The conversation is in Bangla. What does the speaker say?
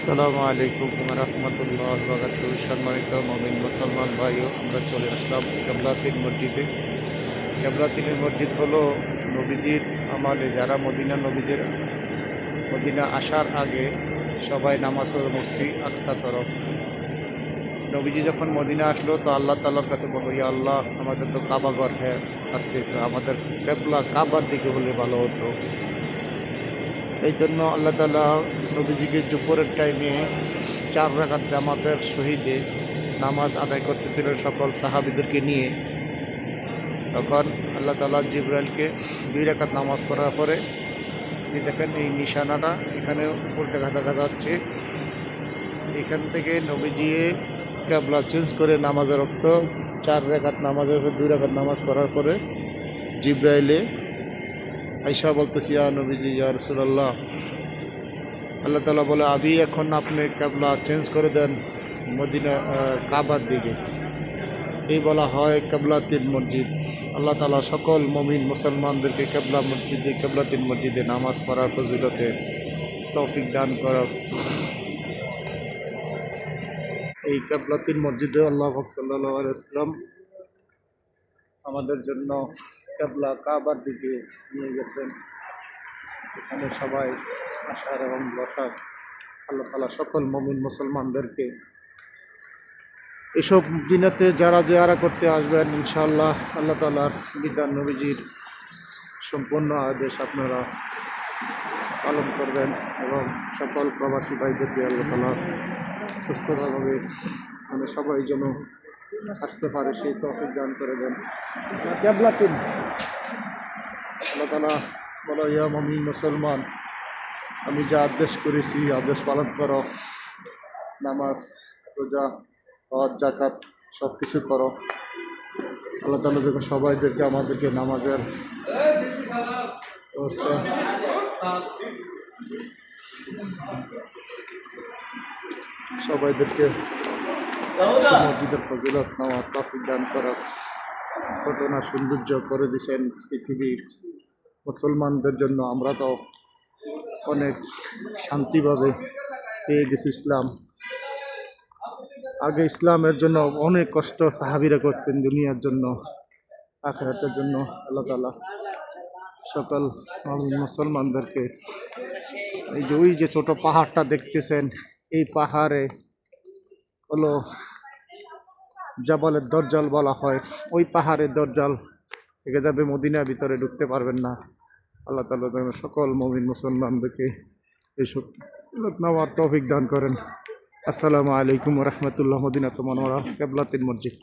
আসসালামু আলাইকুম রহমতুল্লাহ বারাকাতুহু। সম্মানিত মুমিন মুসলমান ভাইও, আমরা চলে আসলাম কেবলাতিন মসজিদে। কেবলাতিনের মসজিদ হলো নবীজির আমালে যারা মদিনা আসার আগে সবাই নামাজ পড়ে মসজিদ আকসা তরফ। নবীজি যখন মদিনা আসলো তো আল্লাহ তাআলার কাছে বলল, ইয়া আল্লাহ, আমাদের তো কাবাঘর আছে, তো আমাদের কেবলা কাবার দিকে হলে ভালো হতো। এই জন্য আল্লাহ তাআলা নবীজিকে জোহরের টাইমে 4 রাকাত জামাতের সহিতে নামাজ আদায় করতেছিলেন সকল সাহাবীদেরকে নিয়ে। তখন আল্লাহ তাআলা জিবরাইলকে 2 রাকাত নামাজ পড়ার পরে, এই দেখেন এই নিশানাটা এখানে উল্টে দেখা যাচ্ছে, এখান থেকে নবীজি কেবলা চেঞ্জ করে নামাজের রক্ত 4 রাকাত নামাজের 2 রাকাত নামাজ পড়ার পরে জিবরাইলে আয়েশা বলতেছি, ইয়া নবীজি, ইয়া রাসূলুল্লাহ, আল্লাহ তাআলা বলে, এখন আপনি কেবলা চেঞ্জ করে দেন মদিনা কাবার দিকে। এই বলা হয় কেবলাতিন মসজিদ। আল্লাহ তাআলা সকল মুমিন মুসলমানদেরকে কেবলাতিন মসজিদে নামাজ পড়ার ফজিলতে তৌফিক দান করুক। এই কেবলাতিন মসজিদে আল্লাহ সাল্লাল্লাহু আলাইহি ওয়াসাল্লাম আমাদের জন্য কেবলা কাবার দিকে নিয়ে গেছেন। এখানে সবাই আসার এবং বসার। আল্লাহ তাআলা সকল মুমিন মুসলমানদেরকে এসব দিনেতে যারা জিয়ারা করতে আসবেন, ইনশাআল্লাহ আল্লাহ তাআলার বিধান নবীজির সম্পূর্ণ আদেশ আপনারা পালন করবেন এবং সকল প্রবাসী ভাইদেরকে আল্লাহ তাআলা সুস্থভাবে সবাই যেন আসতে পারে সেই তৌফিক দান করে দেন। কেবলাতিন আল্লাহ তাআলা বলো, ইয়া মুমিন মুসলমান, আমি যা আদেশ করেছি আদেশ পালন করো, নামাজ, রোজা, হজ, যাকাত সব কিছু করো। আল্লাহ তাআলা যখন আমাদেরকে নামাজের ব্যবস্থা সবাইদেরকে মসজিদের ফজিলত নেওয়ার তৌফিক দান করার, কত না সৌন্দর্য করে দিয়েছেন পৃথিবীর মুসলমানদের জন্য। আমরা তো অনেক শান্তিভাবে পেয়ে গেছি ইসলাম। আগে ইসলামের জন্য অনেক কষ্ট সাহাবীরা করছেন, দুনিয়ার জন্য, আখিরাতের জন্য। আল্লাহ তাআলা সকল মুসলমানদেরকে ওই যে ছোট পাহাড়টা দেখতেছেন, এই পাহাড়ে হলো জাবালের দরজাল বলা হয়। ওই পাহাড়ের দরজাল থেকে যাবে মদিনার ভিতরে ঢুকতে পারবেন না। আল্লাহ তাআলা সকল মুমিন মুসলমানদেরকে এইসব নেওয়ার তৌফিক দান করেন। আসসালামু আলাইকুম রহমতুল্লাহ। মদিনাতুল মুনাওয়ারা, কেবলাতিন মসজিদ।